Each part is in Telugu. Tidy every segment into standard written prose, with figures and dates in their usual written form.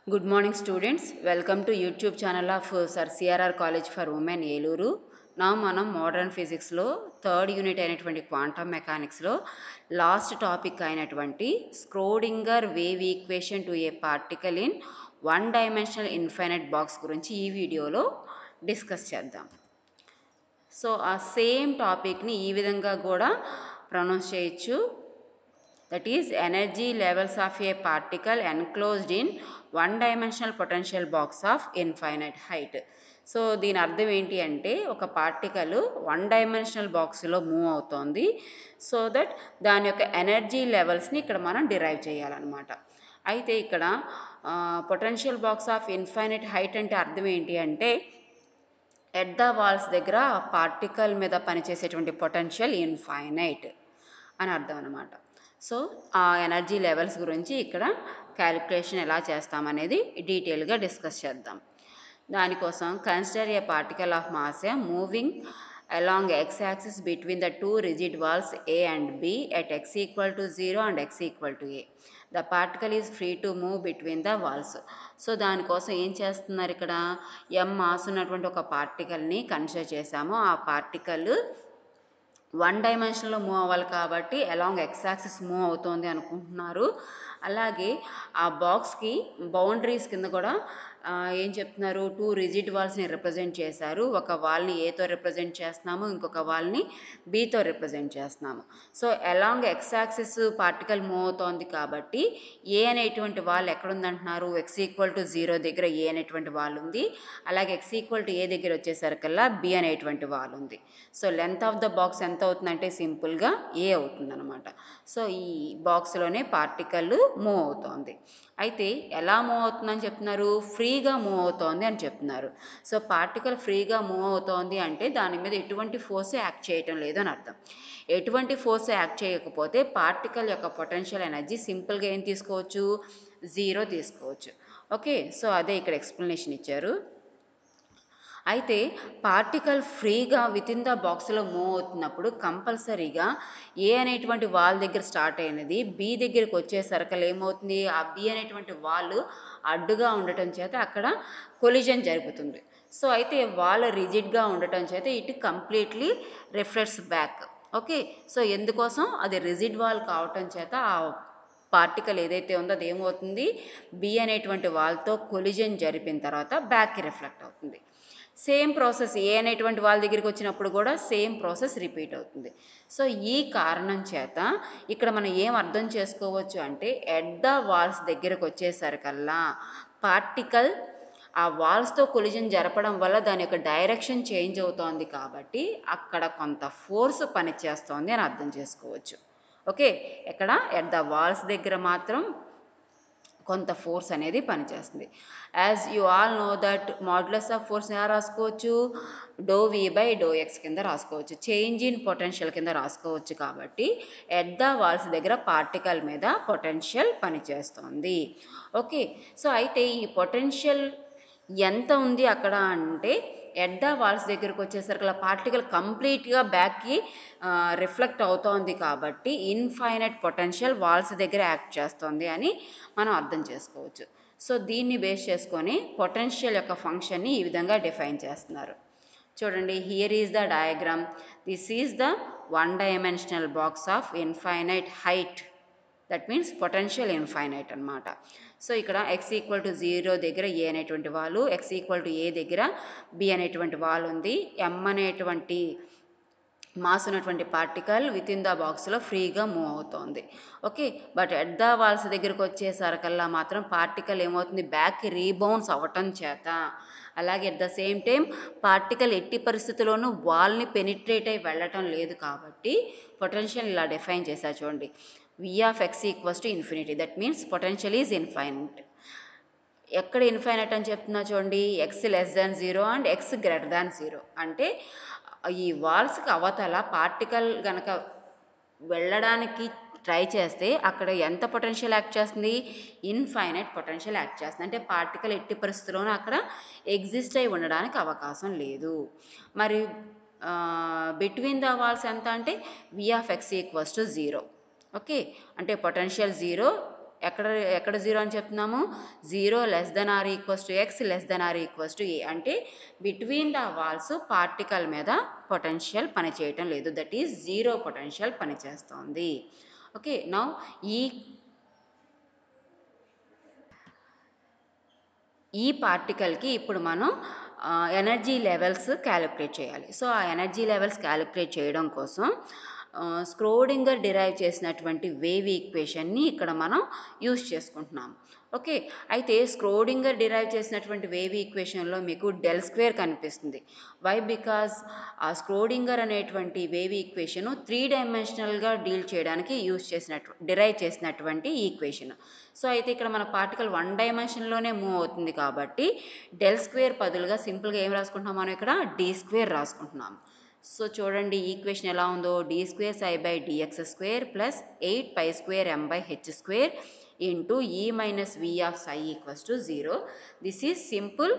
Good morning, students. Welcome to YouTube channel of Sir CRR College for Women Eluru. Now మనం మోడర్న్ ఫిజిక్స్లో థర్డ్ యూనిట్ అయినటువంటి క్వాంటమ్ మెకానిక్స్లో లాస్ట్ టాపిక్ అయినటువంటి Schrödinger wave equation to A particle in one dimensional infinite box గురించి ఈ వీడియోలో డిస్కస్ చేద్దాం. సో ఆ సేమ్ టాపిక్ని ఈ విధంగా కూడా ప్రొనౌన్స్ చేయొచ్చు. That is energy levels of a particle enclosed in one dimensional potential box of infinite height. So దీని అర్థం ఏంటి అంటే ఒక పార్టికల్ వన్ డైమెన్షనల్ బాక్స్లో మూవ్ అవుతోంది. సో దట్ దాని యొక్క ఎనర్జీ లెవెల్స్ని ఇక్కడ మనం డిరైవ్ చేయాలన్నమాట. అయితే ఇక్కడ potential box of infinite height అంటే అర్థం ఏంటి అంటే ఎట్ ద వాల్స్ దగ్గర పార్టికల్ మీద పనిచేసేటువంటి పొటెన్షియల్ ఇన్ఫైనైట్ అని అర్థం అనమాట. సో ఆ ఎనర్జీ లెవెల్స్ గురించి ఇక్కడ క్యాలిక్యులేషన్ ఎలా చేస్తామనేది డీటెయిల్గా డిస్కస్ చేద్దాం. దానికోసం consider A particle of mass moving along x axis between the two rigid walls A and B at x equal to 0 and x equal to A. The particle is free to move between the walls. So దానికోసం ఏం చేస్తున్నారు, ఇక్కడ m మాస్ ఉన్నటువంటి ఒక పార్టికల్ని కన్సిడర్ చేసాము. ఆ పార్టికల్ వన్ డైమెన్షన్లో మూవ్ అవ్వాలి కాబట్టి అలాంగ్ ఎక్స్ యాక్సిస్ మూవ్ అవుతోంది అనుకుంటున్నారు. అలాగే ఆ బాక్స్కి బౌండరీస్ కింద కూడా ఏం చెప్తున్నారు, టూ రిజిడ్ వాల్స్ని రిప్రజెంట్ చేశారు. ఒక వాల్ని ఏతో రిప్రజెంట్ చేస్తున్నాము, ఇంకొక వాల్ని బీతో రిప్రజెంట్ చేస్తున్నాము. So along X axis particle move అవుతోంది కాబట్టి ఏ అనేటువంటి వాల్ ఎక్కడుందంటున్నారు, ఎక్స్ ఈక్వల్ టు 0 దగ్గర ఏ అనేటువంటి వాల్ ఉంది. అలాగే ఎక్స్ ఈక్వల్ టు ఏ దగ్గర వచ్చేసరికల్లా బి అనేటువంటి వాల్ ఉంది. So length of the box ఎంత అవుతుందంటే సింపుల్గా ఏ అవుతుంది అనమాట. సో ఈ బాక్స్లోనే పార్టికల్ మూవ్ అవుతోంది. అయితే ఎలా మూవ్ అవుతుందని చెప్తున్నారు, ఫ్రీగా మూవ్ అవుతోంది అని చెప్తున్నారు. సో పార్టికల్ ఫ్రీగా మూవ్ అవుతోంది అంటే దాని మీద ఎటువంటి ఫోర్స్ యాక్ట్ చేయటం లేదు అని అర్థం. ఎటువంటి ఫోర్స్ యాక్ట్ చేయకపోతే పార్టికల్ యొక్క పొటెన్షియల్ ఎనర్జీ సింపుల్గా ఏం తీసుకోవచ్చు, 0 తీసుకోవచ్చు. ఓకే, సో అదే ఇక్కడ ఎక్స్ప్లెనేషన్ ఇచ్చారు. అయితే పార్టికల్ ఫ్రీగా విత్ ఇన్ ద బాక్స్లో మూవ్ అవుతున్నప్పుడు కంపల్సరీగా ఏ అనేటువంటి వాల్ దగ్గర స్టార్ట్ అయినది బి దగ్గరికి వచ్చేసరికి ఏమవుతుంది, ఆ బి అనేటువంటి వాల్ అడ్డుగా ఉండటం చేత అక్కడ కొలిజన్ జరుగుతుంది. సో అయితే వాల్ రిజిడ్గా ఉండటం చేత ఇటు completely reflects back. Okay, so ఎందుకోసం, అది రిజిడ్ వాల్ కావటం చేత ఆ పార్టికల్ ఏదైతే ఉందో అది ఏమవుతుంది, బి అనేటువంటి వాల్తో కొలిజన్ జరిపిన తర్వాత బ్యాక్కి రిఫ్లెక్ట్ అవుతుంది. సేమ్ ప్రాసెస్ ఏ అనేటువంటి వాళ్ళ దగ్గరికి వచ్చినప్పుడు కూడా సేమ్ ప్రాసెస్ రిపీట్ అవుతుంది. సో ఈ కారణం చేత ఇక్కడ మనం ఏం అర్థం చేసుకోవచ్చు అంటే ఎట్ ద వాల్స్ దగ్గరకు వచ్చేసరికల్లా పార్టికల్ ఆ వాల్స్తో కొలిజన్ జరపడం వల్ల దాని యొక్క డైరెక్షన్ చేంజ్ అవుతోంది కాబట్టి అక్కడ కొంత ఫోర్స్ పనిచేస్తోంది అని అర్థం చేసుకోవచ్చు. ఓకే, ఎక్కడ ఎట్ ద వాల్స్ దగ్గర మాత్రం కొంత ఫోర్స్ అనేది పనిచేస్తుంది. As you all know that modulus of force ఎలా రాసుకోవచ్చు, డో వి బై డో ఎక్స్ కింద రాసుకోవచ్చు, చేంజ్ ఇన్ పొటెన్షియల్ కింద రాసుకోవచ్చు. కాబట్టి ఎట్ ద వాల్స్ దగ్గర పార్టికల్ మీద పొటెన్షియల్ పనిచేస్తుంది. ఓకే, సో అయితే ఈ పొటెన్షియల్ ఎంత ఉంది అక్కడ అంటే ఎట్ ద వాల్స్ దగ్గరకు వచ్చేసరికి పార్టికల్ కంప్లీట్గా బ్యాక్కి రిఫ్లెక్ట్ అవుతోంది కాబట్టి ఇన్ఫైనైట్ పొటెన్షియల్ వాల్స్ దగ్గర యాక్ట్ చేస్తుంది అని మనం అర్థం చేసుకోవచ్చు. సో దీన్ని బేస్ చేసుకొని పొటెన్షియల్ యొక్క ఫంక్షన్ని ఈ విధంగా డిఫైన్ చేస్తున్నారు. చూడండి, here is the diagram. This is the one dimensional box of infinite height. That means potential infinite అనమాట. సో ఇక్కడ ఎక్స్ ఈక్వల్ టు 0 దగ్గర ఏ అనేటువంటి వాలు, ఎక్స్ ఈక్వల్ టు ఏ దగ్గర బి అనేటువంటి వాల్ ఉంది. ఎం అనేటువంటి మాస్ ఉన్నటువంటి పార్టికల్ విత్ ఇన్ ద బాక్స్లో ఫ్రీగా మూవ్ అవుతోంది. Okay, but at the walls దగ్గరకు వచ్చేసరికల్లా మాత్రం పార్టికల్ ఏమవుతుంది, బ్యాక్ రీబౌన్స్ అవ్వటం చేత, అలాగే at the same time particle ఎట్టి పరిస్థితుల్లోనూ వాల్ని పెనిట్రేట్ అయి వెళ్ళటం లేదు కాబట్టి పొటెన్షియల్ ఇలా డిఫైన్ చేశారు. చూడండి, v of x equals to infinity. That means potential is infinite. ఎక్కడ ఇన్ఫైనైట్ అని చెప్తున్నా చూడండి, X less than 0 and X greater than 0. అంటే ఈ వాల్స్కి అవతల పార్టికల్ గనక వెళ్ళడానికి ట్రై చేస్తే అక్కడ ఎంత పొటెన్షియల్ యాక్ట్ చేస్తుంది, ఇన్ఫైనైట్ పొటెన్షియల్ యాక్ట్ చేస్తుంది. అంటే పార్టికల్ ఎట్టి పరిస్థితుల్లోనూ అక్కడ ఎగ్జిస్ట్ అయి ఉండడానికి అవకాశం లేదు. మరి బిట్వీన్ ద వాల్స్ ఎంత అంటే v of x equals to 0. Okay, అంటే పొటెన్షియల్ 0, ఎక్కడ ఎక్కడ జీరో అని చెప్తున్నాము? 0 less than or equals to x less than or equals to a. అంటే బిట్వీన్ ద వాల్స్ పార్టికల్ మీద పొటెన్షియల్ పనిచేయటం లేదు, దట్ ఈజ్ జీరో పొటెన్షియల్ పనిచేస్తోంది. ఓకే, నౌ ఈ పార్టికల్కి ఇప్పుడు మనం ఎనర్జీ లెవెల్స్ క్యాలిక్యులేట్ చేయాలి. సో ఆ ఎనర్జీ లెవెల్స్ క్యాలిక్యులేట్ చేయడం కోసం స్క్రోడింగర్ డిరైవ్ చేసినటువంటి వేవ్ ఈక్వేషన్ని ఇక్కడ మనం యూజ్ చేసుకుంటున్నాం. ఓకే, అయితే స్క్రోడింగర్ డిరైవ్ చేసినటువంటి వేవ్ ఈక్వేషన్లో మీకు డెల్ స్క్వేర్ కనిపిస్తుంది. వై? బికాజ్ ఆ స్క్రోడింగర్ అనేటువంటి వేవ్ ఈక్వేషన్ 3 డైమెన్షనల్గా డీల్ చేయడానికి డిరైవ్ చేసినటువంటి ఈక్వేషన్. సో అయితే ఇక్కడ మన పార్టికల్ 1 డైమెన్షన్లోనే మూవ్ అవుతుంది కాబట్టి డెల్ స్క్వేర్ బదులుగా సింపుల్గా ఏం రాసుకుంటున్నాం మనం ఇక్కడ? డి స్క్వేర్ రాసుకుంటున్నాం. సో చూడండి ఈక్వేషన్ ఎలా ఉందో, d square psi by dx square plus 8 square M by H square into E minus V of psi equals to 0. This is simple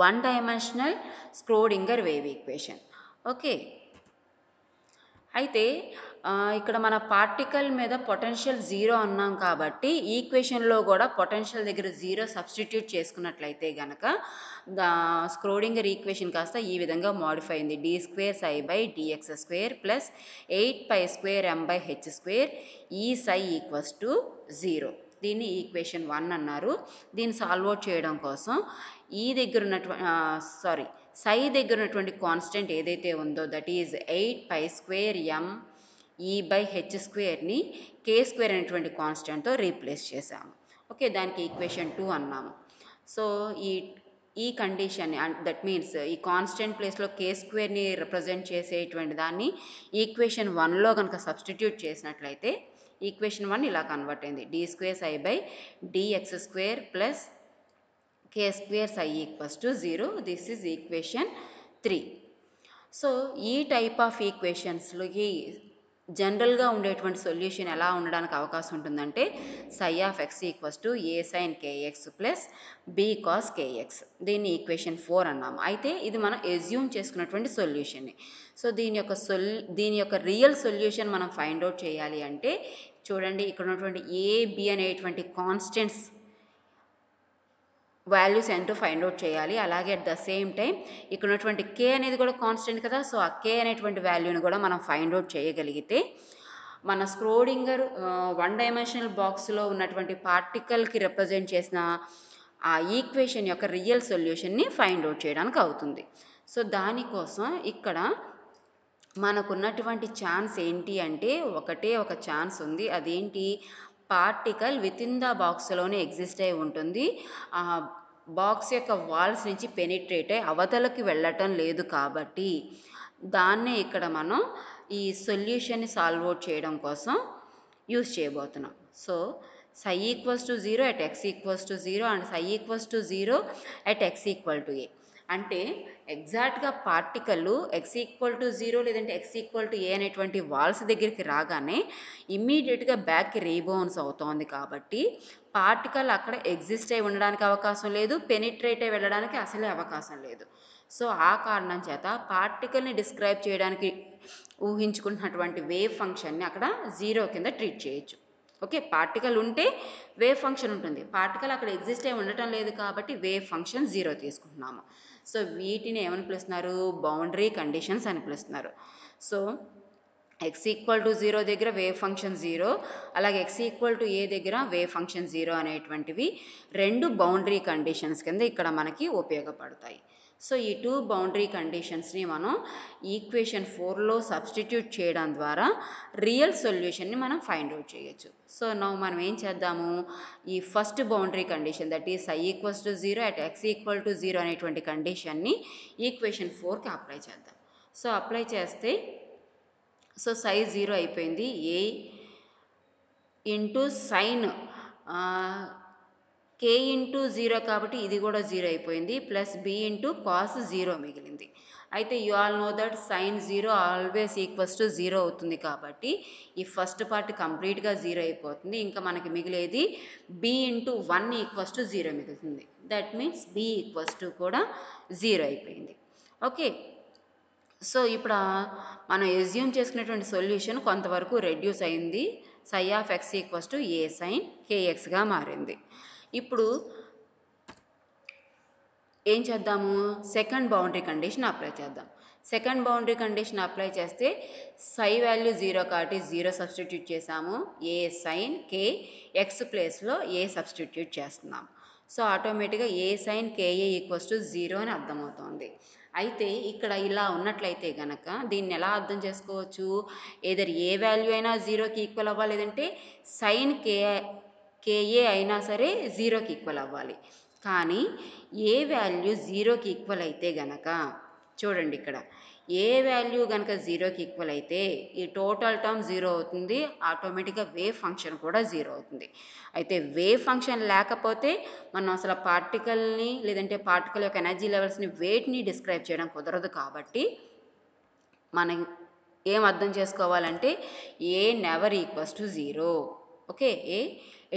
1 dimensional Schrodinger wave equation. Okay, అయితే ఇక్కడ మన పార్టికల్ మీద పొటెన్షియల్ 0 అన్నాం కాబట్టి ఈక్వేషన్లో కూడా పొటెన్షియల్ దగ్గర 0 సబ్స్టిట్యూట్ చేసుకున్నట్లయితే కనుక స్క్రోడింగర్ ఈక్వేషన్ కాస్త ఈ విధంగా మోడిఫై అయింది. D square psi by dx square plus 8 square M by H square E psi equals to 0. దీన్ని ఈక్వేషన్ 1 అన్నారు. దీన్ని సాల్వ్ అవుట్ చేయడం కోసం ఈ దగ్గర ఉన్నటువంటి సై దగ్గర ఉన్నటువంటి కాన్స్టెంట్ ఏదైతే ఉందో దట్ ఈజ్ 8 స్క్వేర్ ఎం ఈ బై హెచ్ స్క్వేర్ని కే స్క్వేర్ అనేటువంటి కాన్స్టెంట్తో రీప్లేస్ చేసాము. ఓకే, దానికి ఈక్వేషన్ 2 అన్నాము. సో ఈ కండిషన్ దట్ మీన్స్ ఈ కాన్స్టెంట్ ప్లేస్లో కే స్క్వేర్ని రిప్రజెంట్ చేసేటువంటి దాన్ని ఈక్వేషన్ 1లో కనుక సబ్స్టిట్యూట్ చేసినట్లయితే ఈక్వేషన్ 1 ఇలా కన్వర్ట్ అయింది. D square psi by dx square plus k square psi equals to 0. This is equation 3. So ఈ టైప్ ఆఫ్ ఈక్వేషన్స్లోకి జనరల్గా ఉండేటువంటి సొల్యూషన్ ఎలా ఉండడానికి అవకాశం ఉంటుందంటే psi of x equals to a sine kx plus b cos kx. దీన్ని ఈక్వేషన్ 4 అన్నాము. అయితే ఇది మనం ఎజ్యూమ్ చేసుకున్నటువంటి సొల్యూషన్ని. సో దీని యొక్క రియల్ సొల్యూషన్ మనం ఫైండ్ అవుట్ చేయాలి అంటే చూడండి ఇక్కడ ఉన్నటువంటి ఏ బి అనేటువంటి కాన్స్టెంట్స్ వాల్యూస్ ఏంటో ఫైండ్ అవుట్ చేయాలి. అలాగే అట్ ద సేమ్ టైం ఇక్కడ ఉన్నటువంటి కే అనేది కూడా కాన్స్టెంట్ కదా, సో ఆ కే అనేటువంటి వాల్యూని కూడా మనం ఫైండ్ అవుట్ చేయగలిగితే మన స్క్రోడింగర్ 1 డైమెన్షనల్ బాక్స్లో ఉన్నటువంటి పార్టికల్కి రిప్రజెంట్ చేసిన ఆ ఈక్వేషన్ యొక్క రియల్ సొల్యూషన్ని ఫైండ్ అవుట్ చేయడానికి అవుతుంది. సో దానికోసం ఇక్కడ మనకున్నటువంటి ఛాన్స్ ఏంటి అంటే ఒకటే ఒక ఛాన్స్ ఉంది. అదేంటి? పార్టికల్ విత్ ఇన్ ద బాక్స్లోనే ఎగ్జిస్ట్ అయి ఉంటుంది. ఆ బాక్స్ యొక్క వాల్స్ నుంచి పెనిట్రేట్ అయి అవతలకి వెళ్ళటం లేదు కాబట్టి దాన్నే ఇక్కడ మనం ఈ సొల్యూషన్ని సాల్వ్ అవుట్ చేయడం కోసం యూజ్ చేయబోతున్నాం. So psi equals to 0 at x equals to 0 and psi equals to 0 at x equal to a. అంటే ఎగ్జాక్ట్గా పార్టికల్ ఎక్స్ ఈక్వల్ టు 0 లేదంటే ఎక్స్ ఈక్వల్ టు ఏ అనేటువంటి వాల్స్ దగ్గరికి రాగానే ఇమ్మీడియట్గా బ్యాక్కి రీబౌన్స్ అవుతోంది కాబట్టి పార్టికల్ అక్కడ ఎగ్జిస్ట్ అయి ఉండడానికి అవకాశం లేదు, పెనిట్రేట్ అయి వెళ్ళడానికి అసలే అవకాశం లేదు. సో ఆ కారణం చేత పార్టికల్ని డిస్క్రైబ్ చేయడానికి ఊహించుకున్నటువంటి వేవ్ ఫంక్షన్ని అక్కడ 0 కింద ట్రీట్ చేయొచ్చు. ఓకే, పార్టికల్ ఉంటే వేవ్ ఫంక్షన్ ఉంటుంది, పార్టికల్ అక్కడ ఎగ్జిస్ట్ అయి ఉండటం లేదు కాబట్టి వేవ్ ఫంక్షన్ 0 తీసుకుంటున్నాము. సో వీటిని ఏమని పిలుస్తున్నారు? బౌండరీ కండిషన్స్ అని పిలుస్తున్నారు. సో ఎక్స్ ఈక్వల్ టు 0 దగ్గర వేవ్ ఫంక్షన్ 0, అలాగే ఎక్స్ ఈక్వల్ టు ఏ దగ్గర వేవ్ ఫంక్షన్ 0 అనేటువంటివి 2 బౌండరీ కండిషన్స్ కింద ఇక్కడ మనకి ఉపయోగపడతాయి. సో ఈ 2 బౌండరీ కండిషన్స్ని మనం ఈక్వేషన్ 4లో సబ్స్టిట్యూట్ చేయడం ద్వారా రియల్ సొల్యూషన్ని మనం ఫైండ్ అవుట్ చేయొచ్చు. సో మనం ఏం చేద్దాము? ఈ first boundary condition that is I equals to 0 at X equal to 0 అనేటువంటి కండిషన్ని ఈక్వేషన్ 4కి అప్లై చేద్దాం. సో అప్లై చేస్తే సో సై 0 అయిపోయింది, ఏ ఇంటూ సైన్ కే ఇంటూ 0 కాబట్టి ఇది కూడా 0 అయిపోయింది, ప్లస్ బి ఇంటూ కాస్ 0 మిగిలింది. అయితే you all know that sine 0 always equals to 0 అవుతుంది కాబట్టి ఈ ఫస్ట్ పార్ట్ కంప్లీట్గా 0 అయిపోతుంది. ఇంకా మనకి మిగిలేది బి ఇంటూ 1 ఈక్వల్స్ టు 0 మిగులుతుంది. That means B equals to కూడా 0 అయిపోయింది. ఓకే, సో ఇప్పుడు మనం ఎజ్యూమ్ చేసుకునేటువంటి సొల్యూషన్ కొంతవరకు రెడ్యూస్ అయింది. psi of x equals to a sine kxగా మారింది. ఇప్పుడు ఏం చేద్దాము, సెకండ్ బౌండరీ కండిషన్ అప్లై చేద్దాం. సెకండ్ బౌండరీ కండిషన్ అప్లై చేస్తే సై వాల్యూ 0 కాబట్టి 0 సబ్స్టిట్యూట్ చేసాము, ఏ సైన్ కే ఎక్స్ ప్లేస్లో ఏ సబ్స్టిట్యూట్ చేస్తున్నాము. సో ఆటోమేటిక్గా ఏ సైన్ కేఏ ఈక్వల్స్ టు 0 అని అర్థమవుతోంది. అయితే ఇక్కడ ఇలా ఉన్నట్లయితే గనక దీన్ని ఎలా అర్థం చేసుకోవచ్చు, ఏదర్ ఏ వాల్యూ అయినా 0కి ఈక్వల్ అవ్వాలి, లేదంటే సైన్ కేఏ అయినా సరే 0కి ఈక్వల్ అవ్వాలి. కానీ ఏ వాల్యూ 0కి ఈక్వల్ అయితే గనక చూడండి, ఇక్కడ ఏ వాల్యూ కనుక 0కి ఈక్వల్ అయితే ఈ టోటల్ టర్మ్ 0 అవుతుంది, ఆటోమేటిక్గా వేవ్ ఫంక్షన్ కూడా 0 అవుతుంది. అయితే వేవ్ ఫంక్షన్ లేకపోతే మనం అసలు పార్టికల్ని లేదంటే పార్టికల్ యొక్క ఎనర్జీ లెవెల్స్ని వెయిట్ని డిస్క్రైబ్ చేయడం కుదరదు. కాబట్టి మనం ఏం అర్థం చేసుకోవాలంటే ఏ నెవర్ ఈక్వల్స్ టు 0. ఓకే, ఏ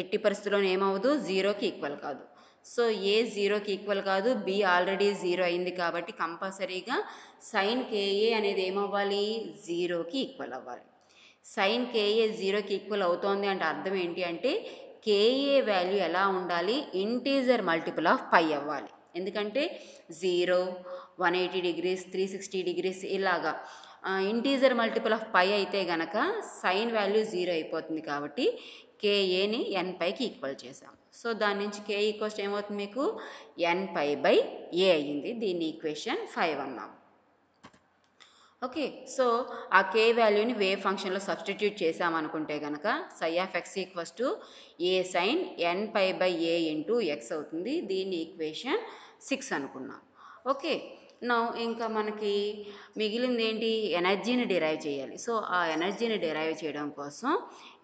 ఎట్టి పరిస్థితుల్లోనే ఏమవుదు, 0కి ఈక్వల్ కాదు. సో ఏ 0కి ఈక్వల్ కాదు, బి ఆల్రెడీ 0 అయింది కాబట్టి కంపల్సరీగా సైన్ కేఏ అనేది ఏమవ్వాలి, 0కి ఈక్వల్ అవ్వాలి. సైన్ కేఏ 0కి ఈక్వల్ అవుతోంది అంటే అర్థం ఏంటి అంటే కేఏ వాల్యూ ఎలా ఉండాలి, ఇంటీజర్ మల్టిపుల్ ఆఫ్ పై అవ్వాలి. ఎందుకంటే 0, 180 డిగ్రీస్, 360 డిగ్రీస్ ఇలాగా ఇంటీజర్ మల్టిపుల్ ఆఫ్ పై అయితే గనక సైన్ వాల్యూ 0 అయిపోతుంది. కాబట్టి కేఏని ఎన్ పైకి ఈక్వల్ చేసాం. సో దాని నుంచి కే ఈక్వల్స్ ఏమవుతుంది, మీకు ఎన్ పై బై ఏ అయ్యింది. దీన్ని ఈక్వేషన్ 5 అన్నాం. ఓకే, సో ఆ కే వాల్యూని వేవ్ ఫంక్షన్లో సబ్స్టిట్యూట్ చేసామనుకుంటే కనుక psi of x equals to a sine n pi by a into x అవుతుంది. దీన్ని ఈక్వేషన్ 6 అనుకున్నాం. ఓకే, నా ఇంకా మనకి మిగిలింది ఏంటి, ఎనర్జీని డిరైవ్ చేయాలి. సో ఆ ఎనర్జీని డిరైవ్ చేయడం కోసం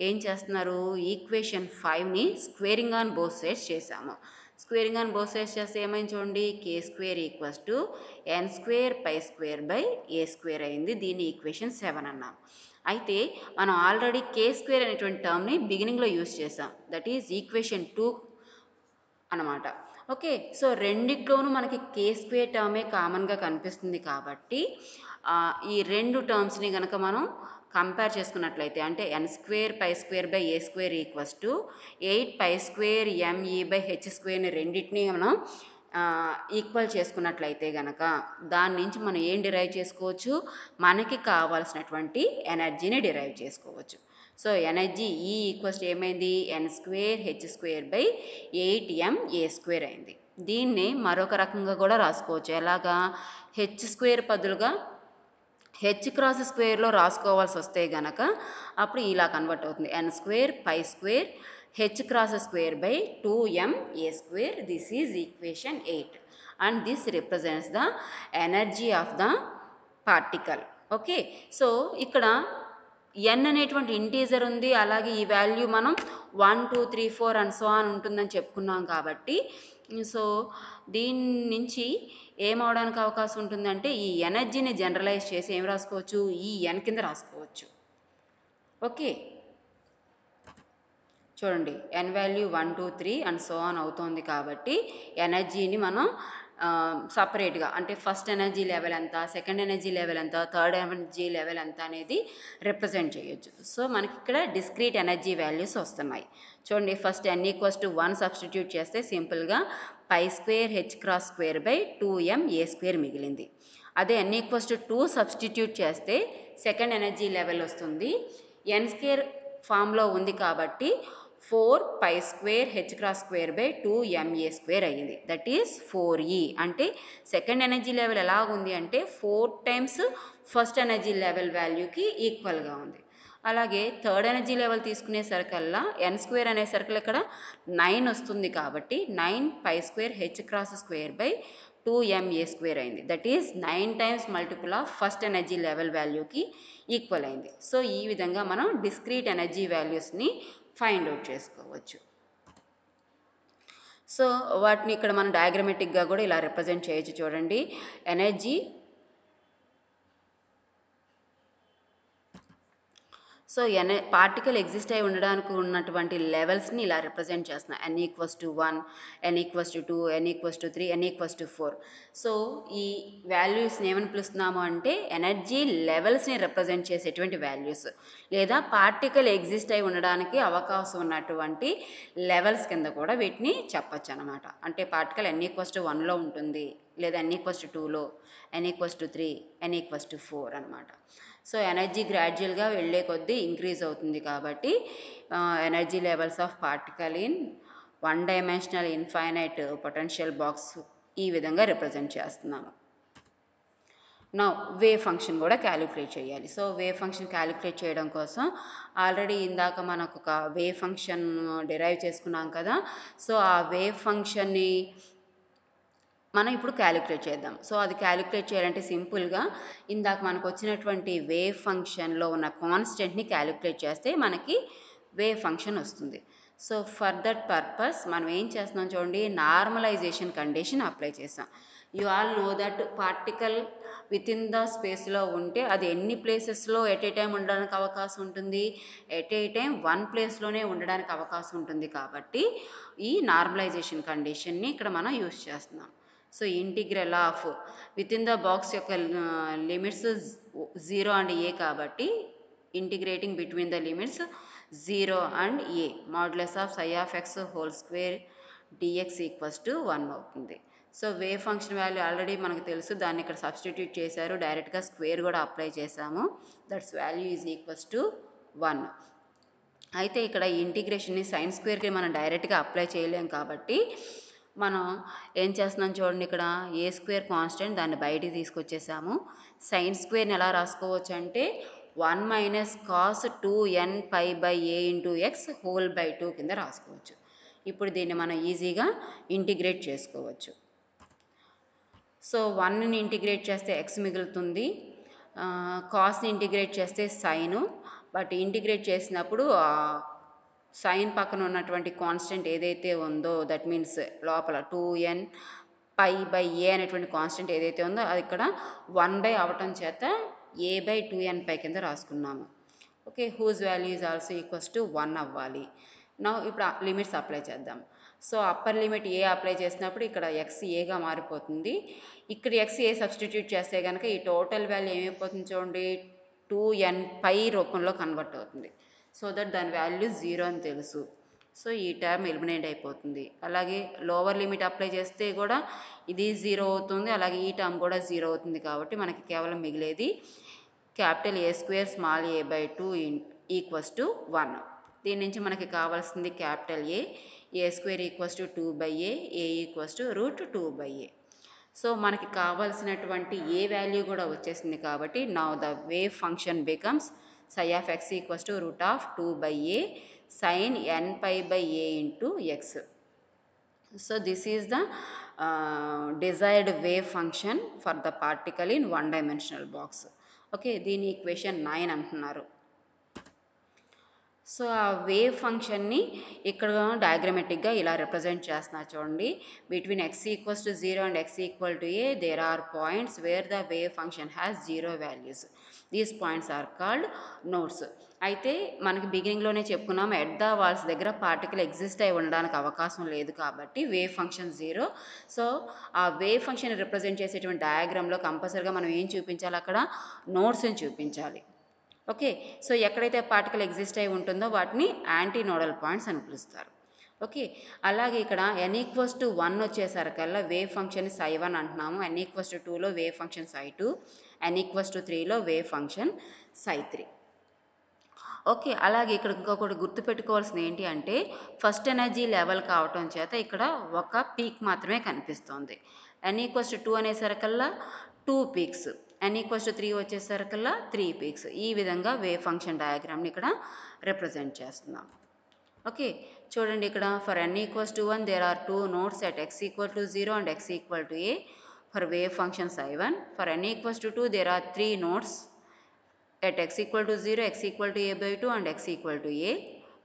ఏం చేస్తున్నారు, ఈక్వేషన్ 5ని స్క్వేరింగ్ ఆన్ బోత్ సైడ్స్ చేసాము. స్క్వేరింగ్ ఆన్ బోత్ సైడ్స్ చేస్తే ఏమైంది చూడండి, k square equals to n square pi square by a square అయింది. దీన్ని ఈక్వేషన్ 7 అన్నాం. అయితే మనం ఆల్రెడీ కే స్క్వేర్ అనేటువంటి టర్మ్ని బిగినింగ్లో యూజ్ చేసాం, దట్ ఈజ్ ఈక్వేషన్ 2 అనమాట. ఓకే, సో రెండిట్లోనూ మనకి కే స్క్వేర్ టర్మే కామన్గా కనిపిస్తుంది కాబట్టి ఈ రెండు టర్మ్స్ని కనుక మనం కంపేర్ చేసుకున్నట్లయితే అంటే n square pi square by a square equals to 8 pi square m e by h స్క్వేర్ని రెండింటిని మనం ఈక్వల్ చేసుకున్నట్లయితే కనుక దాని నుంచి మనం ఏం డిరైవ్ చేసుకోవచ్చు, మనకి కావాల్సినటువంటి ఎనర్జీని డిరైవ్ చేసుకోవచ్చు. సో ఎనర్జీ ఈ ఈక్వల్స్ ఏమైంది, n square h square by 8m a square అయింది. దీన్ని మరొక రకంగా కూడా రాసుకోవచ్చు. ఎలాగా, హెచ్ స్క్వేర్ బదులుగా హెచ్ క్రాస్ స్క్వేర్లో రాసుకోవాల్సి వస్తే గనక అప్పుడు ఇలా కన్వర్ట్ అవుతుంది, n square pi square h cross square by 2m a square. This is equation 8 and this represents the energy of the particle. Okay, so ఇక్కడ ఎన్ అనేటువంటి ఇంటీజర్ ఉంది, అలాగే ఈ వాల్యూ మనం 1 2 3 4 అండ్ సో ఆన్ ఉంటుందని చెప్పుకున్నాం. కాబట్టి సో దీని నుంచి ఏమవడానికి అవకాశం ఉంటుందంటే ఈ ఎనర్జీని జనరలైజ్ చేసి ఏం రాసుకోవచ్చు, ఈ ఎన్ కింద రాసుకోవచ్చు. ఓకే, చూడండి ఎన్ వాల్యూ 1 2 3 అండ్ సో ఆన్ అవుతోంది కాబట్టి ఎనర్జీని మనం సపరేట్గా అంటే ఫస్ట్ ఎనర్జీ లెవెల్ ఎంత, సెకండ్ ఎనర్జీ లెవెల్ ఎంత, థర్డ్ ఎనర్జీ లెవెల్ ఎంత అనేది రిప్రజెంట్ చేయొచ్చు. సో మనకి ఇక్కడ డిస్క్రీట్ ఎనర్జీ వాల్యూస్ వస్తున్నాయి. చూడండి, first n equals to 1 substitute చేస్తే సింపుల్గా pi square h cross square by 2m a square మిగిలింది. అదే ఎన్ ఈక్వల్స్ టు 2 సబ్స్టిట్యూట్ చేస్తే సెకండ్ ఎనర్జీ లెవెల్ వస్తుంది. ఎన్ స్క్వేర్ ఫామ్లో ఉంది కాబట్టి 4 pi square h cross square by 2m a square అయ్యింది. That is 4e. అంటే సెకండ్ ఎనర్జీ లెవెల్ ఎలా ఉంది అంటే 4 టైమ్స్ ఫస్ట్ ఎనర్జీ లెవెల్ వాల్యూకి ఈక్వల్గా ఉంది. అలాగే థర్డ్ ఎనర్జీ లెవెల్ తీసుకునే సర్కిల్లా ఎన్ స్క్వేర్ అనే సర్కిల్ ఇక్కడ 9 వస్తుంది కాబట్టి 9 pi square h cross square by 2m a square అయింది. That is 9 times multiple of first energy level వాల్యూకి ఈక్వల్ అయింది. సో ఈ విధంగా మనం డిస్క్రీట్ ఎనర్జీ వాల్యూస్ని ఫైండ్ అవుట్ చేసుకోవచ్చు. సో వాటిని ఇక్కడ మనం డయాగ్రమెటిక్గా కూడా ఇలా రిప్రజెంట్ చేయొచ్చు. చూడండి, ఎనర్జీ సో పార్టికల్ ఎగ్జిస్ట్ అయి ఉండడానికి ఉన్నటువంటి లెవెల్స్ని ఇలా రిప్రజెంట్ చేస్తున్నాం. n=1, n=2, n=3, n=4. So ఈ వాల్యూస్ని ఏమని పిలుస్తున్నాము అంటే ఎనర్జీ లెవెల్స్ని రిప్రజెంట్ చేసేటువంటి వాల్యూస్, లేదా పార్టికల్ ఎగ్జిస్ట్ అయి ఉండడానికి అవకాశం ఉన్నటువంటి లెవెల్స్ కింద కూడా వీటిని చెప్పచ్చు అనమాట. అంటే పార్టికల్ n=1లో ఉంటుంది, లేదా n=2లో, n=3, n=4 అనమాట. సో ఎనర్జీ గ్రాడ్యువల్గా వెళ్ళే కొద్దీ ఇంక్రీజ్ అవుతుంది కాబట్టి energy levels of particle in one dimensional infinite potential box ఈ విధంగా రిప్రజెంట్ చేస్తున్నాము. నా వేవ్ ఫంక్షన్ కూడా క్యాలిక్యులేట్ చేయాలి. సో వేవ్ ఫంక్షన్ క్యాలిక్యులేట్ చేయడం కోసం ఆల్రెడీ ఇందాక మనకు ఒక వేవ్ ఫంక్షన్ డిరైవ్ చేసుకున్నాం కదా. సో ఆ వేవ్ ఫంక్షన్ని మనం ఇప్పుడు క్యాలిక్యులేట్ చేద్దాం. సో అది క్యాలిక్యులేట్ చేయాలంటే సింపుల్గా ఇందాక మనకు వచ్చినటువంటి వేవ్ ఫంక్షన్లో ఉన్న కాన్స్టెంట్ని క్యాలిక్యులేట్ చేస్తే మనకి వేవ్ ఫంక్షన్ వస్తుంది. సో ఫర్ దట్ పర్పస్ మనం ఏం చేస్తున్నాం చూడండి, నార్మలైజేషన్ కండిషన్ అప్లై చేసాం. You all know that particle with in the స్పేస్లో ఉంటే అది ఎన్ని ప్లేసెస్లో ఎట్ ఏ టైం ఉండడానికి అవకాశం ఉంటుంది, ఎట్ ఏ టైం వన్ ప్లేస్లోనే ఉండడానికి అవకాశం ఉంటుంది. కాబట్టి ఈ నార్మలైజేషన్ కండిషన్ని ఇక్కడ మనం యూస్ చేస్తున్నాం. So integral of with in the box యొక్క లిమిట్స్ 0 అండ్ a కాబట్టి integrating between the limits 0 and a modulus of psi of x whole square dx = 1 అవుతుంది. So wave function value already మనకు తెలుసు, దాన్ని ఇక్కడ సబ్స్టిట్యూట్ చేశారు, డైరెక్ట్గా స్క్వేర్ కూడా అప్లై చేసాము. That's value = 1. అయితే ఇక్కడ ఇంటిగ్రేషన్ని సైన్ స్క్వేర్కి మనం డైరెక్ట్గా అప్లై చేయలేం కాబట్టి మనం ఏం చేస్తున్నాం చూడండి, ఇక్కడ ఏ స్క్వేర్ కాన్స్టెంట్ దాన్ని బయటికి తీసుకొచ్చేసాము. సైన్ స్క్వేర్ని ఎలా రాసుకోవచ్చు అంటే 1 - cos 2nπ/a × x whole by 2 కింద రాసుకోవచ్చు. ఇప్పుడు దీన్ని మనం ఈజీగా ఇంటిగ్రేట్ చేసుకోవచ్చు. సో 1ని ఇంటిగ్రేట్ చేస్తే x మిగులుతుంది, కాస్ని ఇంటిగ్రేట్ చేస్తే సైను. బట్ ఇంటిగ్రేట్ చేసినప్పుడు సైన్ పక్కన ఉన్నటువంటి కాన్స్టెంట్ ఏదైతే ఉందో, దట్ మీన్స్ లోపల 2nπ/a అనేటువంటి కాన్స్టెంట్ ఏదైతే ఉందో అది ఇక్కడ 1 అవటం చేత a/2nπ కింద రాసుకున్నాము. Okay, whose value is also equals to 1 అవ్వాలి. నా ఇప్పుడు లిమిట్స్ అప్లై చేద్దాం. So upper limit a apply చేసినప్పుడు ఇక్కడ x ఏగా మారిపోతుంది. ఇక్కడ x ఏ సబ్స్టిట్యూట్ చేస్తే కనుక ఈ టోటల్ వాల్యూ ఏమైపోతుంది చూడండి, 2nπ రూపంలో కన్వర్ట్ అవుతుంది. సో దట్ దాని వాల్యూ 0 అని తెలుసు. సో ఈ టర్మ్ ఎలిమినేట్ అయిపోతుంది. అలాగే లోవర్ లిమిట్ అప్లై చేస్తే కూడా ఇది 0 అవుతుంది, అలాగే ఈ టర్మ్ కూడా 0 అవుతుంది. కాబట్టి మనకి కేవలం మిగిలేది A² స్మాల్ a/2 = 1. దీని నుంచి మనకి కావాల్సింది A² = 2/a, a = √2/a. So మనకి కావాల్సినటువంటి ఏ వాల్యూ కూడా వచ్చేసింది కాబట్టి now the wave function becomes psi of x = √2/a sin nπ/a × x. So this is the desired wave function for the particle in one dimensional box. Okay, దీని ఈక్వేషన్ 9 అంటున్నారు. సో ఆ వేవ్ ఫంక్షన్ని ఇక్కడ డయాగ్రమెటిక్గా ఇలా రిప్రజెంట్ చేస్తున్నారు చూడండి. Between x = 0 and x = a there are points where the wave function has 0 values. These points are called nodes. అయితే మనకి బిగినింగ్లోనే చెప్పుకున్నాం, ఎట్ ద వాల్స్ దగ్గర పార్టికల్ ఎగ్జిస్ట్ అయి ఉండడానికి అవకాశం లేదు కాబట్టి వేవ్ ఫంక్షన్ 0. సో ఆ వేవ్ ఫంక్షన్ రిప్రజెంట్ చేసేటువంటి డయాగ్రామ్లో కంపల్సరీగా మనం ఏం చూపించాలి, అక్కడ నోడ్స్ని చూపించాలి. ఓకే, సో ఎక్కడైతే పార్టికల్ ఎగ్జిస్ట్ అయి ఉంటుందో వాటిని యాంటీ నోడల్ పాయింట్స్ అని పిలుస్తారు. ఓకే, అలాగే ఇక్కడ n=1 వచ్చేసరికల్లా వేవ్ ఫంక్షన్ ψ1 అంటున్నాము, n=2లో వేవ్ ఫంక్షన్ ψ2, n=3లో వేవ్ ఫంక్షన్ ψ3. ఓకే, అలాగే ఇక్కడ ఇంకొకటి గుర్తుపెట్టుకోవాల్సింది ఏంటి అంటే ఫస్ట్ ఎనర్జీ లెవెల్ కావటం చేత ఇక్కడ ఒక పీక్ మాత్రమే కనిపిస్తుంది. n=2 అనేసరికల్లా 2 పీక్స్, n=3 వచ్చేసరికల్లా 3 పీక్స్. ఈ విధంగా వేవ్ ఫంక్షన్ డయాగ్రామ్ని ఇక్కడ రిప్రజెంట్ చేస్తున్నాం. ఓకే, చూడండి ఇక్కడ for n=1 there are 2 nodes at x = 0 and x = a for wave function ψ1. For n=2 there are 3 nodes at x = 0, x = a/2 and x = a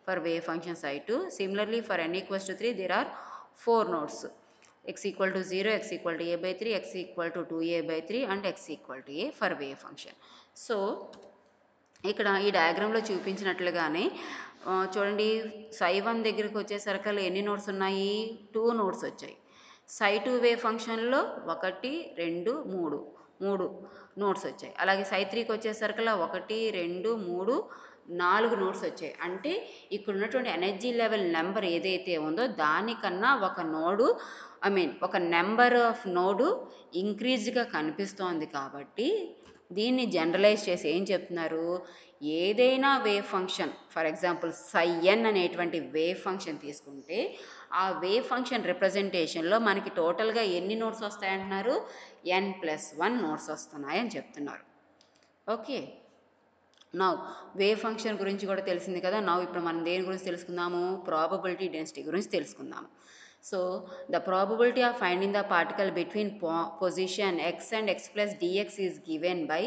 for wave function ψ2. Similarly for n=3 there are 4 nodes, x = 0, x = a/3, x = 2a/3 and x = a for wave function. So ఇక్కడ ఈ డయాగ్రామ్లో చూపించినట్లుగానే చూడండి ψ1 దగ్గరికి వచ్చేసరికి ఎన్ని నోడ్స్ ఉన్నాయి, 2 నోడ్స్ వచ్చాయి. ψ2 వేవ్ ఫంక్షన్లో 1 2 3 నోట్స్ వచ్చాయి. అలాగే ψ3కి వచ్చేసరికల్లా 1 2 3 4 నోట్స్ వచ్చాయి. అంటే ఇక్కడ ఉన్నటువంటి ఎనర్జీ లెవెల్ నెంబర్ ఏదైతే ఉందో దానికన్నా ఒక నోడు ఒక నెంబర్ ఆఫ్ నోడు ఇంక్రీజ్డ్గా కనిపిస్తోంది. కాబట్టి దీన్ని జనరలైజ్ చేసి ఏం చెప్తున్నారు, ఏదైనా wave function for example ψn అనేటువంటి వేవ్ ఫంక్షన్ తీసుకుంటే ఆ వేవ్ ఫంక్షన్ రిప్రజెంటేషన్లో మనకి టోటల్గా ఎన్ని నోట్స్ వస్తాయంటున్నారు, n+1 నోట్స్ వస్తున్నాయని చెప్తున్నారు. ఓకే, నౌ వేవ్ ఫంక్షన్ గురించి కూడా తెలిసింది కదా. నౌ ఇప్పుడు మనం దేని గురించి తెలుసుకుందాము, ప్రాబబిలిటీ డెన్సిటీ గురించి తెలుసుకుందాము. So the probability of finding the particle between position x and x plus dx is given by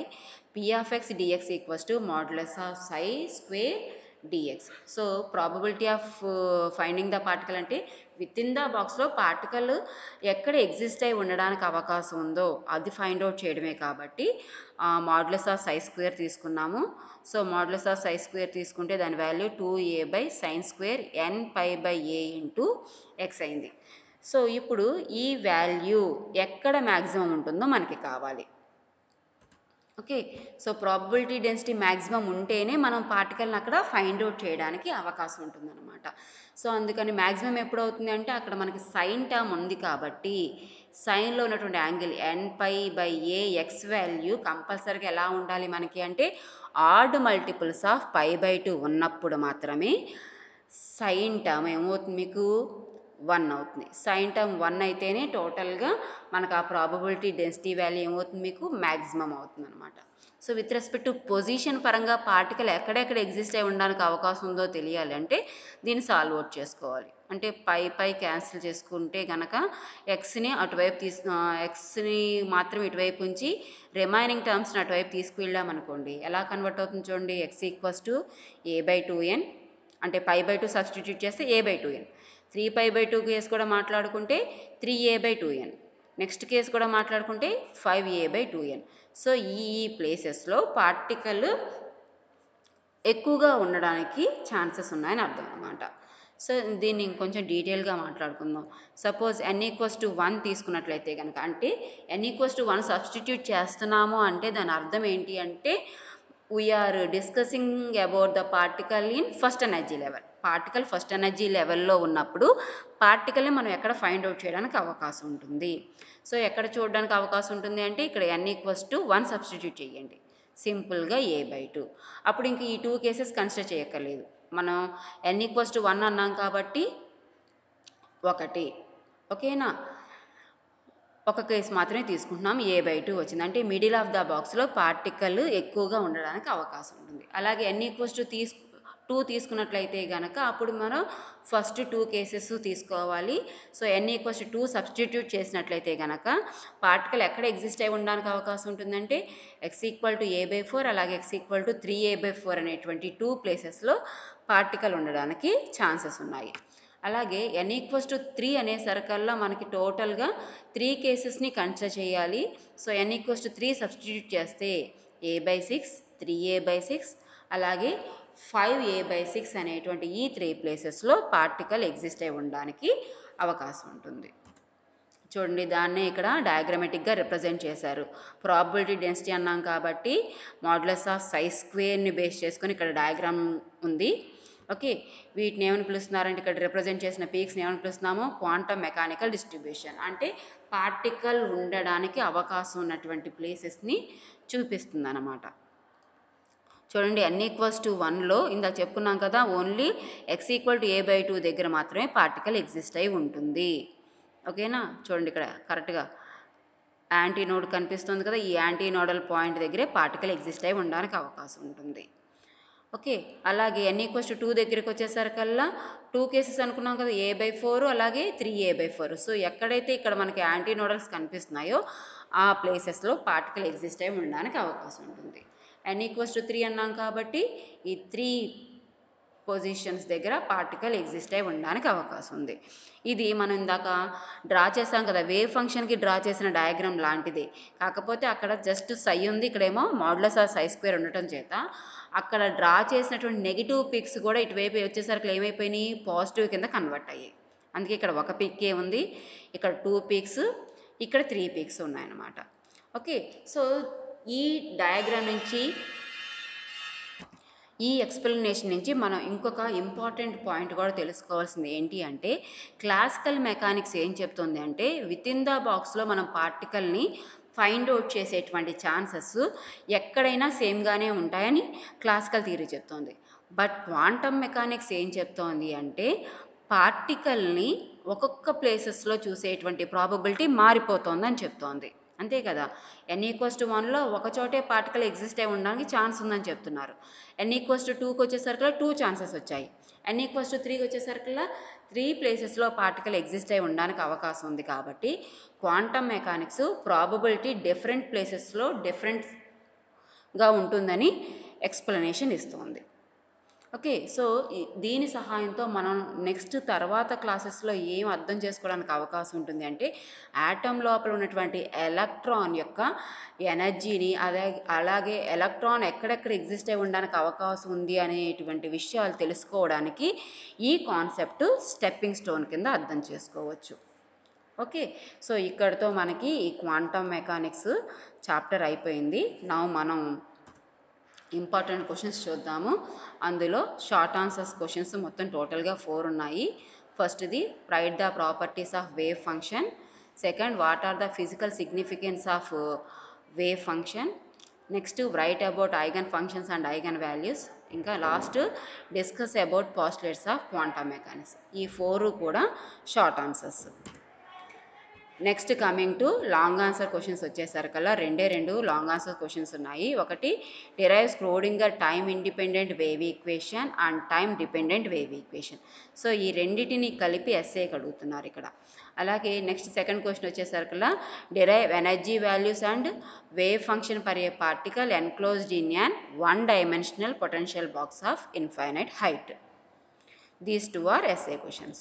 p of x dx equals to modulus of psi square dx. So probability of finding the particle అంటే విత్ ఇన్ ద బాక్స్లో పార్టికల్ ఎక్కడ ఎగ్జిస్ట్ అయి ఉండడానికి అవకాశం ఉందో అది ఫైండ్ అవుట్ చేయడమే. కాబట్టి మాడ్యులస్ ఆఫ్ సై స్క్వేర్ తీసుకున్నాము. So modulus of Sye square తీసుకుంటే దాని value 2a/sin² nπ/a into X అయింది. సో ఇప్పుడు ఈ వాల్యూ ఎక్కడ మ్యాక్సిమం ఉంటుందో మనకి కావాలి. Okay, so probability density maximum ఉంటేనే మనం పార్టికల్ని అక్కడ ఫైండ్ అవుట్ చేయడానికి అవకాశం ఉంటుందన్నమాట. సో అందుకని మ్యాక్సిమం ఎప్పుడు అవుతుంది అంటే అక్కడ మనకి సైన్ టర్మ్ ఉంది కాబట్టి సైన్లో ఉన్నటువంటి యాంగిల్ nπ/a ఎక్స్ వాల్యూ కంపల్సరీగా ఎలా ఉండాలి మనకి అంటే ఆడ్ మల్టిపుల్స్ ఆఫ్ π/2 ఉన్నప్పుడు మాత్రమే సైన్ టర్మ్ ఏమవుతుంది మీకు 1 అవుతుంది. సైన్ టర్మ్ 1 అయితేనే టోటల్గా మనకు ఆ ప్రాబబిలిటీ డెన్సిటీ వాల్యూ ఏమవుతుంది మీకు మ్యాక్సిమం అవుతుంది అనమాట. So with respect to position పరంగా పార్టికల్ ఎక్కడెక్కడ ఎగ్జిస్ట్ అయి ఉండడానికి అవకాశం ఉందో తెలియాలి అంటే దీన్ని సాల్వ్ అవుట్ చేసుకోవాలి. అంటే పై క్యాన్సిల్ చేసుకుంటే కనుక ఎక్స్ని అటువైపు ఎక్స్ని మాత్రం ఇటువైపు ఉంచి రిమైనింగ్ టర్మ్స్ని అటువైపు తీసుకువెళ్ళామనుకోండి ఎలా కన్వర్ట్ అవుతుంది చూడండి. x = a/2n అంటే π/2 సబ్స్టిట్యూట్ చేస్తే a/2n. 3π/2 కేసు కూడా మాట్లాడుకుంటే 3a/2n. నెక్స్ట్ కేసు కూడా మాట్లాడుకుంటే 5a/2n. సో ఈ ప్లేసెస్లో పార్టికల్ ఎక్కువగా ఉండడానికి ఛాన్సెస్ ఉన్నాయని అర్థం అనమాట. సో దీన్ని ఇంకొంచెం డీటెయిల్గా మాట్లాడుకుందాం. సపోజ్ n=1 తీసుకున్నట్లయితే కనుక అంటే n=1 సబ్స్టిట్యూట్ చేస్తున్నాము అంటే దాని అర్థం ఏంటి అంటే we're discussing about the particle in first energy level. Particle first energy లెవెల్లో ఉన్నప్పుడు పార్టికల్ని మనం ఎక్కడ ఫైండ్ అవుట్ చేయడానికి అవకాశం ఉంటుంది. సో ఎక్కడ చూడడానికి అవకాశం ఉంటుంది అంటే ఇక్కడ n=1 సబ్స్టిట్యూట్ చేయండి, సింపుల్గా a/2. అప్పుడు ఇంక ఈ 2 కేసెస్ కన్సిడర్ చేయక్కర్లేదు. మనం n=1 అన్నాం కాబట్టి 1, ఓకేనా, ఒక కేసు మాత్రమే తీసుకుంటున్నాం, a/2 వచ్చింది. అంటే మిడిల్ ఆఫ్ ద బాక్స్లో పార్టికల్ ఎక్కువగా ఉండడానికి అవకాశం ఉంటుంది. అలాగే n=2 తీసుకున్నట్లయితే కనుక అప్పుడు మనం ఫస్ట్ 2 కేసెస్ తీసుకోవాలి. సో n=2 సబ్స్టిట్యూట్ చేసినట్లయితే కనుక పార్టికల్ ఎక్కడ ఎగ్జిస్ట్ అయి ఉండడానికి అవకాశం ఉంటుందంటే x = a/4 అలాగే x = 3a/4 అనేటువంటి 2 ప్లేసెస్లో పార్టికల్ ఉండడానికి ఛాన్సెస్ ఉన్నాయి. అలాగే n=3 అనే సర్కల్లో మనకి టోటల్గా 3 కేసెస్ని కన్సిడర్ చేయాలి. సో n=3 సబ్స్టిట్యూట్ చేస్తే a/6 3a/6 అలాగే 5a/6 అనేటువంటి ఈ 3 ప్లేసెస్లో పార్టికల్ ఎగ్జిస్ట్ అయి ఉండడానికి అవకాశం ఉంటుంది. చూడండి దాన్నే ఇక్కడ డయాగ్రమెటిక్గా రిప్రజెంట్ చేశారు. ప్రాబబిలిటీ డెన్సిటీ అన్నాం కాబట్టి మాడ్యులస్ ఆఫ్ సై స్క్వేర్ని బేస్ చేసుకొని ఇక్కడ డయాగ్రామ్ ఉంది. ఓకే, వీటిని ఏమని పిలుస్తున్నారంటే ఇక్కడ రిప్రజెంట్ చేసిన పీక్స్ని ఏమని పిలుస్తున్నామో క్వాంటమ్ మెకానికల్ డిస్ట్రిబ్యూషన్ అంటే పార్టికల్ ఉండడానికి అవకాశం ఉన్నటువంటి ప్లేసెస్ని చూపిస్తుంది అన్నమాట. చూడండి n=1లో ఇందాక చెప్పుకున్నాం కదా ఓన్లీ x = a/2 దగ్గర మాత్రమే పార్టికల్ ఎగ్జిస్ట్ అయి ఉంటుంది. ఓకేనా, చూడండి ఇక్కడ కరెక్ట్గా యాంటీ నోడ్ కనిపిస్తుంది కదా, ఈ యాంటీ నోడల్ పాయింట్ దగ్గరే పార్టికల్ ఎగ్జిస్ట్ అయి ఉండడానికి అవకాశం ఉంటుంది. ఓకే, అలాగే n=2 దగ్గరికి వచ్చేసరికల్లా 2 కేసెస్ అనుకున్నాం కదా, a/4 అలాగే 3a/4. సో ఎక్కడైతే ఇక్కడ మనకి యాంటీ నోడల్స్ కనిపిస్తున్నాయో ఆ ప్లేసెస్లో పార్టికల్ ఎగ్జిస్ట్ అయి ఉండడానికి అవకాశం ఉంటుంది. n=3 అన్నాం కాబట్టి ఈ 3 పొజిషన్స్ దగ్గర పార్టికల్ ఎగ్జిస్ట్ అయి ఉండడానికి అవకాశం ఉంది. ఇది మనం ఇందాక డ్రా చేసాం కదా, వేవ్ ఫంక్షన్కి డ్రా చేసిన డయాగ్రామ్ లాంటిదే, కాకపోతే అక్కడ జస్ట్ సై ఉంది, ఇక్కడేమో మాడ్యులస్ ఆఫ్ సై స్క్వేర్ ఉండటం చేత అక్కడ డ్రా చేసినటువంటి నెగిటివ్ పిక్స్ కూడా ఇటువైపు వచ్చేసరికి ఏమైపోయినాయి, పాజిటివ్ కింద కన్వర్ట్ అయ్యాయి. అందుకే ఇక్కడ ఒక పిక్కే ఉంది, ఇక్కడ 2 పిక్స్, ఇక్కడ 3 పిక్స్ ఉన్నాయన్నమాట. ఓకే, సో ఈ డయాగ్రామ్ నుంచి, ఈ ఎక్స్ప్లెనేషన్ నుంచి మనం ఇంకొక ఇంపార్టెంట్ పాయింట్ కూడా తెలుసుకోవాల్సింది ఏంటి అంటే, క్లాసికల్ మెకానిక్స్ ఏం చెప్తుంది అంటే, విత్ ఇన్ ద బాక్స్లో మనం పార్టికల్ని ఫైండ్ అవుట్ చేసేటువంటి ఛాన్సెస్ ఎక్కడైనా సేమ్గానే ఉంటాయని క్లాసికల్ థియరీ చెప్తోంది. బట్ క్వాంటమ్ మెకానిక్స్ ఏం చెప్తోంది అంటే, పార్టికల్ని ఒక్కొక్క ప్లేసెస్లో చూసేటువంటి ప్రాబబిలిటీ మారిపోతుందని చెప్తోంది. అంతే కదా, n=1లో ఒక చోటే పార్టికల్ ఎగ్జిస్ట్ అయి ఉండడానికి ఛాన్స్ ఉందని చెప్తున్నారు. n=2కి వచ్చేసరికి 2 ఛాన్సెస్ వచ్చాయి. n=3కి వచ్చేసరికి 3 ప్లేసెస్లో పార్టికల్ ఎగ్జిస్ట్ అయి ఉండడానికి అవకాశం ఉంది. కాబట్టి క్వాంటమ్ మెకానిక్స్ ప్రాబబిలిటీ డిఫరెంట్ ప్లేసెస్లో డిఫరెంట్గా ఉంటుందని ఎక్స్ప్లెనేషన్ ఇస్తుంది. ఓకే, సో దీని సహాయంతో మనం నెక్స్ట్ తర్వాత క్లాసెస్లో ఏం అర్థం చేసుకోవడానికి అవకాశం ఉంటుంది అంటే, యాటమ్ లోపల ఉన్నటువంటి ఎలక్ట్రాన్ యొక్క ఎనర్జీని, అలాగే ఎలక్ట్రాన్ ఎక్కడెక్కడ ఎగ్జిస్ట్ అయి ఉండడానికి అవకాశం ఉంది అనేటువంటి విషయాలు తెలుసుకోవడానికి ఈ కాన్సెప్ట్ స్టెప్పింగ్ స్టోన్ కింద అర్థం చేసుకోవచ్చు. ఓకే, సో ఇక్కడితో మనకి ఈ క్వాంటమ్ మెకానిక్స్ చాప్టర్ అయిపోయింది. నా మనం ఇంపార్టెంట్ క్వశ్చన్స్ చూద్దాము. అందులో షార్ట్ ఆన్సర్స్ క్వశ్చన్స్ మొత్తం టోటల్గా 4 ఉన్నాయి. ఫస్ట్ది, write the properties of wave function. Second, what are the physical significance of wave function. Next, write about eigen functions and eigen values. ఇంకా last, discuss about postulates of quantum mechanics. ఈ 4 కూడా short answers. Next coming to long answer questions వచ్చేసరికల్లా 2 లాంగ్ ఆన్సర్ క్వశ్చన్స్ ఉన్నాయి. ఒకటి, derive Schrodinger time independent wave equation and time dependent wave equation. So ఈ రెండింటిని కలిపి ఎస్ఏకి అడుగుతున్నారు ఇక్కడ. అలాగే నెక్స్ట్ సెకండ్ క్వశ్చన్ వచ్చేసరికల్లా, derive energy values and wave function for a particle enclosed in an 1-dimensional potential box of infinite height. These 2 are essay questions.